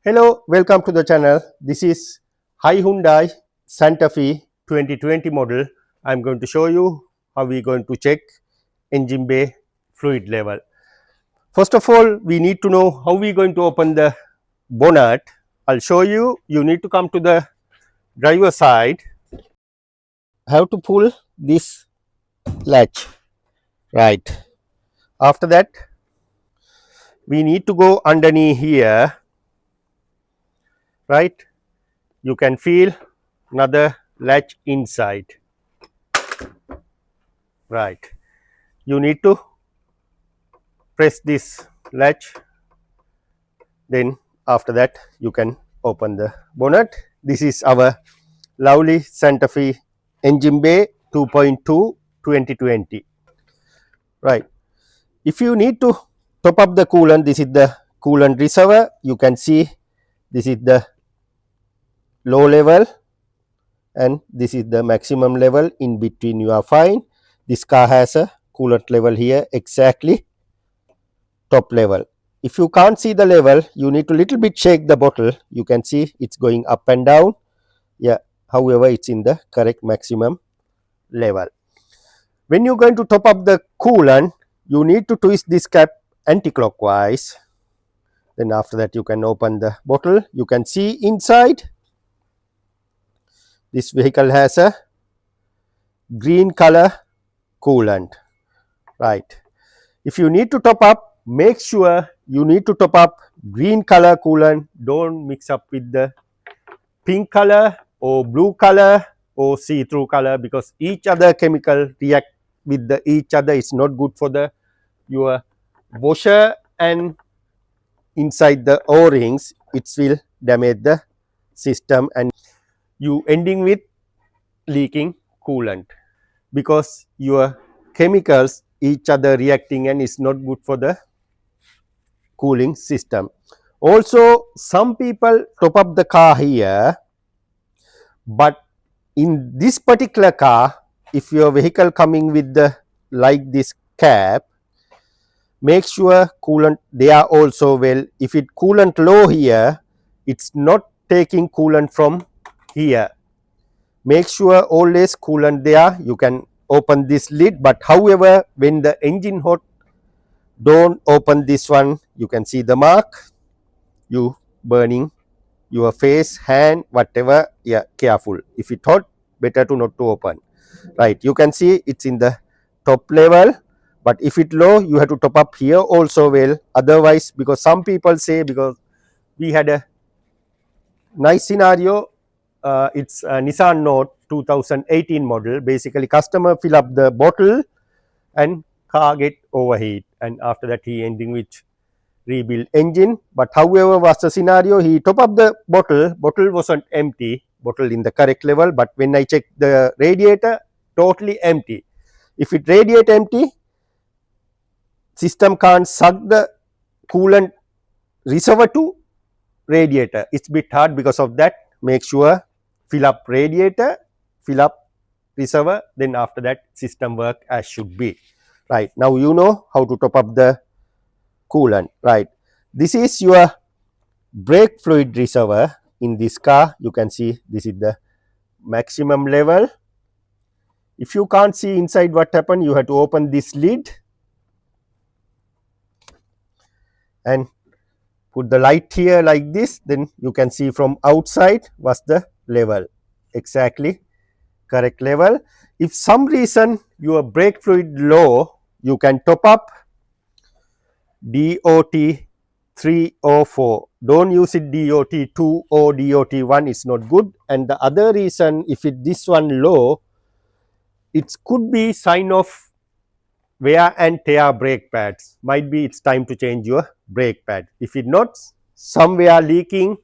Hello, welcome to the channel. This is Hyundai Santa Fe 2020 model. I'm going to show you how we're going to check engine bay fluid level. First of all, we need to know how we're going to open the bonnet. I'll show you. You need to come to the driver side. Have to pull this latch, right? After that, we need to go underneath here, right? You can feel another latch inside, right? You need to press this latch, then after that you can open the bonnet. This is our lovely Santa Fe engine bay 2.2 2020, right? If you need to top up the coolant, this is the coolant reservoir. You can see this is the low level and this is the maximum level. In between you are fine. This car has a coolant level here, exactly top level. If you can't see the level, you need to little bit shake the bottle. You can see it's going up and down. Yeah, however, it's in the correct maximum level. When you're going to top up the coolant, you need to twist this cap anti-clockwise. Then after that you can open the bottle. You can see inside this vehicle has a green color coolant, right? If you need to top up, make sure you need to top up green color coolant. Don't mix up with the pink color or blue color or see-through color, because each other chemical react with the each other. It's not good for the your washer and inside the O-rings. It will damage the system and you ending with leaking coolant, because your chemicals each other reacting and it's not good for the cooling system. Also, some people top up the car here, but in this particular car, if your vehicle coming with the like this cap, make sure coolant there also well. If it coolant low here, it's not taking coolant from here. Make sure always coolant there. You can open this lid, but however, when the engine hot, don't open this one. You can see the mark. You burning your face, hand, whatever. Yeah, careful. If it hot, better to not to open, right? You can see it's in the top level, but if it low, you have to top up here also well. Otherwise, because some people say, because we had a nice scenario, it's a Nissan Note 2018 model. Basically, customer fill up the bottle and car get overheat, and after that he ending with rebuild engine. But however was the scenario, he top up the bottle wasn't empty, bottle in the correct level, but when I check the radiator, totally empty. If it radiate empty, system can't suck the coolant reservoir to radiator. It's a bit hard. Because of that, make sure fill up radiator, fill up reservoir, then after that system work as should be, right? Now you know how to top up the coolant, right? This is your brake fluid reservoir in this car. You can see this is the maximum level. If you can't see inside what happened, you have to open this lid and put the light here like this, then you can see from outside what's the level, exactly correct level. If some reason your brake fluid low, you can top up DOT 3 or 4. Don't use it DOT 2 or DOT 1, it's not good. And the other reason, if it this one low, it could be sign of wear and tear brake pads. Might be it's time to change your brake pad. If it not, somewhere leaking,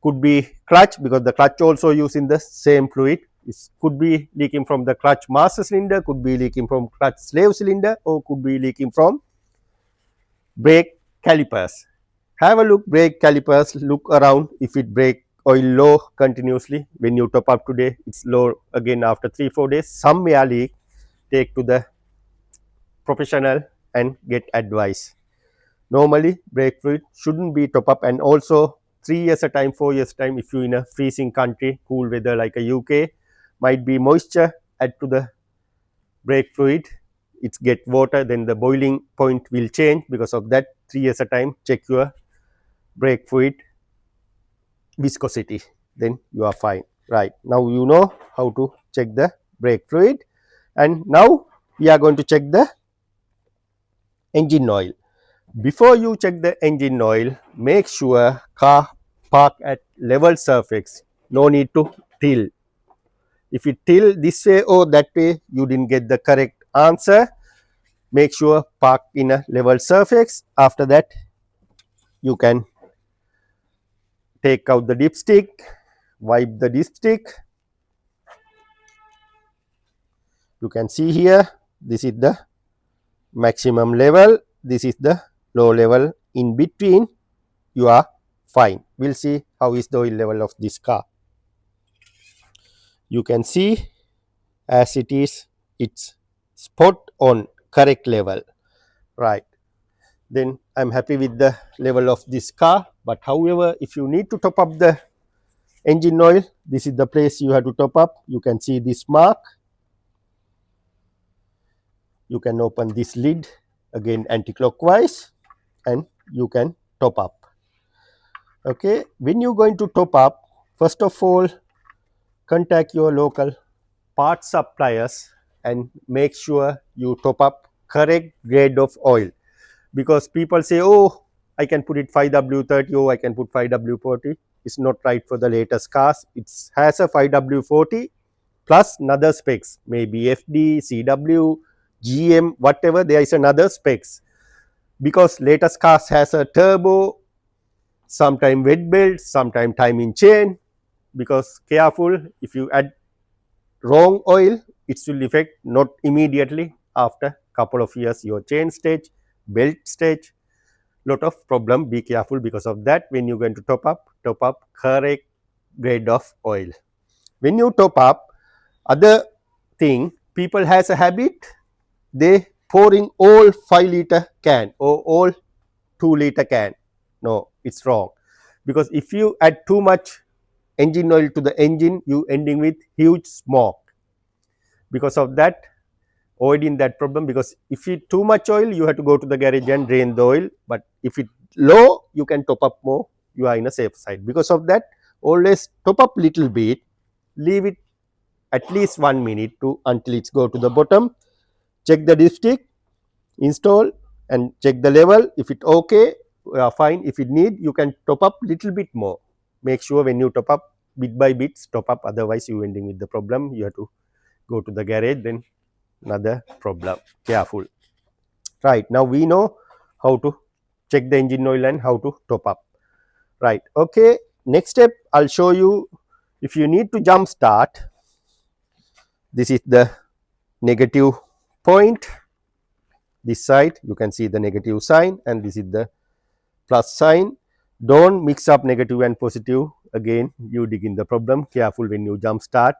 could be clutch, because the clutch also using the same fluid. It could be leaking from the clutch master cylinder, could be leaking from clutch slave cylinder, or could be leaking from brake calipers. Have a look brake calipers, look around. If it brake oil low continuously, when you top up today, it's low again after 3-4 days, somewhere leak, take to the professional and get advice. Normally brake fluid shouldn't be top up, and also 3 years a time, 4 years a time, if you in a freezing country, cool weather like a UK, might be moisture add to the brake fluid, it's get water, then the boiling point will change. Because of that, 3 years a time, check your brake fluid viscosity, then you are fine. Right, now you know how to check the brake fluid, and now we are going to check the engine oil. Before you check the engine oil, make sure car park at level surface, no need to tilt. If you tilt this way or that way, you didn't get the correct answer. Make sure park in a level surface. After that, you can take out the dipstick, wipe the dipstick. You can see here, this is the maximum level, this is the low level. In between, you are fine. We'll see how is the oil level of this car. You can see as it is, it's spot on correct level. Right, then I'm happy with the level of this car. But however, if you need to top up the engine oil, this is the place you have to top up. You can see this mark. You can open this lid again anti-clockwise and you can top up. Okay, when you're going to top up, first of all, contact your local part suppliers and make sure you top up correct grade of oil. Because people say, oh, I can put it 5W30, oh, I can put 5W40. It's not right for the latest cars. It has a 5W40 plus another specs, maybe FD, CW, GM, whatever, there is another specs. Because latest cars has a turbo, sometime wet belt, sometime timing chain. Because careful, if you add wrong oil, it will affect not immediately, after couple of years your chain stage, belt stage, lot of problem. Be careful. Because of that, when you're going to top up correct grade of oil. When you top up, other thing, people has a habit, they pouring all 5-liter can or all 2-liter can. No, it's wrong. Because if you add too much engine oil to the engine, you ending with huge smoke. Because of that, avoiding that problem. Because if it too much oil, you have to go to the garage and drain the oil. But if it low, you can top up more, you are in a safe side. Because of that, always top up little bit, leave it at least 1 minute to until it's go to the bottom. Check the dipstick, install and check the level. If it okay, fine. If it need, you can top up little bit more. Make sure when you top up, bit by bit top up, otherwise you ending with the problem. You have to go to the garage, then another problem. Careful. Right, now we know how to check the engine oil and how to top up. Right, okay, next step I'll show you. If you need to jump start, this is the negative point. This side you can see the negative sign, and this is the plus sign. Don't mix up negative and positive, again you dig in the problem. Careful when you jump start.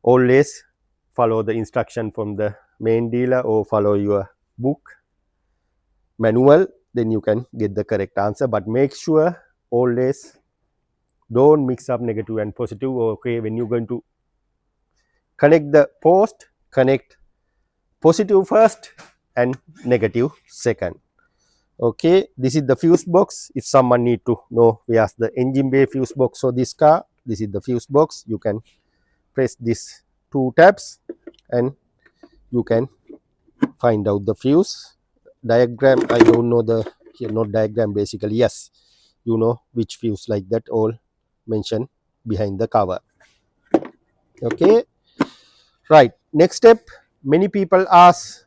Always follow the instruction from the main dealer or follow your book manual, then you can get the correct answer. But make sure always don't mix up negative and positive. Okay, when you're going to connect the post, connect positive first and negative second. Okay, this is the fuse box. If someone need to know where's the engine bay fuse box for this car, this is the fuse box. You can press this 2 tabs and you can find out the fuse diagram. I don't know the here, not diagram, basically yes, you know which fuse, like that, all mentioned behind the cover. Okay, right, next step, many people ask,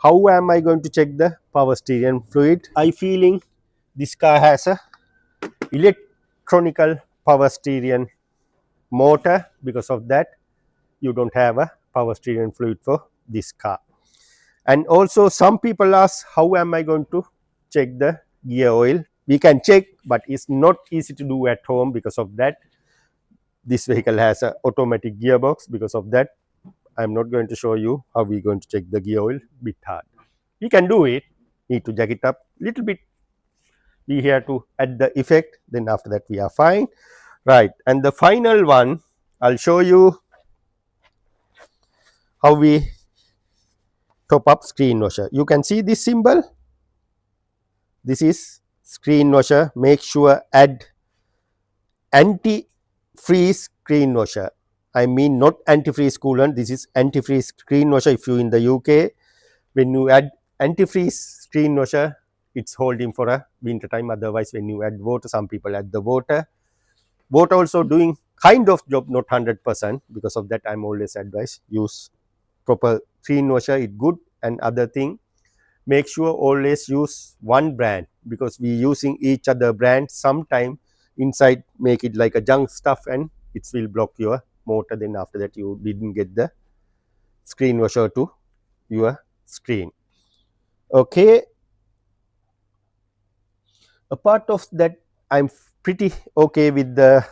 how am I going to check the power steering fluid? I feeling this car has a electronical power steering motor. Because of that, you don't have a power steering fluid for this car. And also some people ask, how am I going to check the gear oil? We can check, but it's not easy to do at home. Because of that, this vehicle has an automatic gearbox. Because of that, I'm not going to show you how we're going to check the gear oil. Bit hard. We can do it. Need to jack it up little bit we have to add the effect, then after that we are fine, right. And the final one, I'll show you how we top up screen washer. You can see this symbol, this is screen washer. Make sure add anti-freeze screen washer. I mean not antifreeze coolant, this is antifreeze screen washer. If you in the UK, when you add antifreeze screen washer, it's holding for a winter time. Otherwise, when you add water, some people add the water also doing kind of job, not 100%. Because of that, I'm always advise use proper screen washer, it good. And other thing, make sure always use one brand, because we using each other brand, sometime inside make it like a junk stuff and it will block your motor, then after that you didn't get the screen washer to your screen. Okay, apart of that, I'm pretty okay with the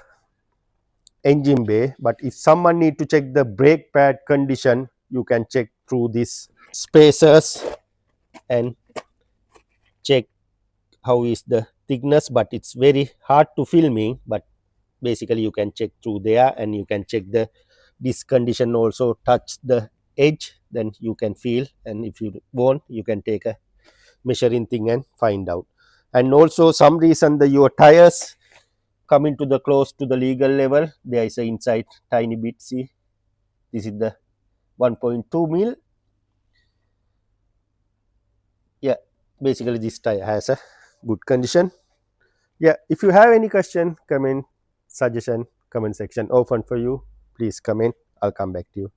engine bay, but if someone need to check the brake pad condition, you can check through these spacers and check how is the thickness, but it's very hard to filming. But basically you can check through there, and you can check the this condition also, touch the edge, then you can feel. And if you want, you can take a measuring thing and find out. And also some reason the your tires coming to the close to the legal level, there is a inside tiny bit, see, this is the 1.2 mil. Yeah, basically this tire has a good condition. Yeah, if you have any question, comment, suggestion, comment section open for you. Please comment, I'll come back to you.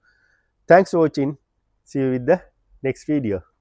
Thanks for watching. See you with the next video.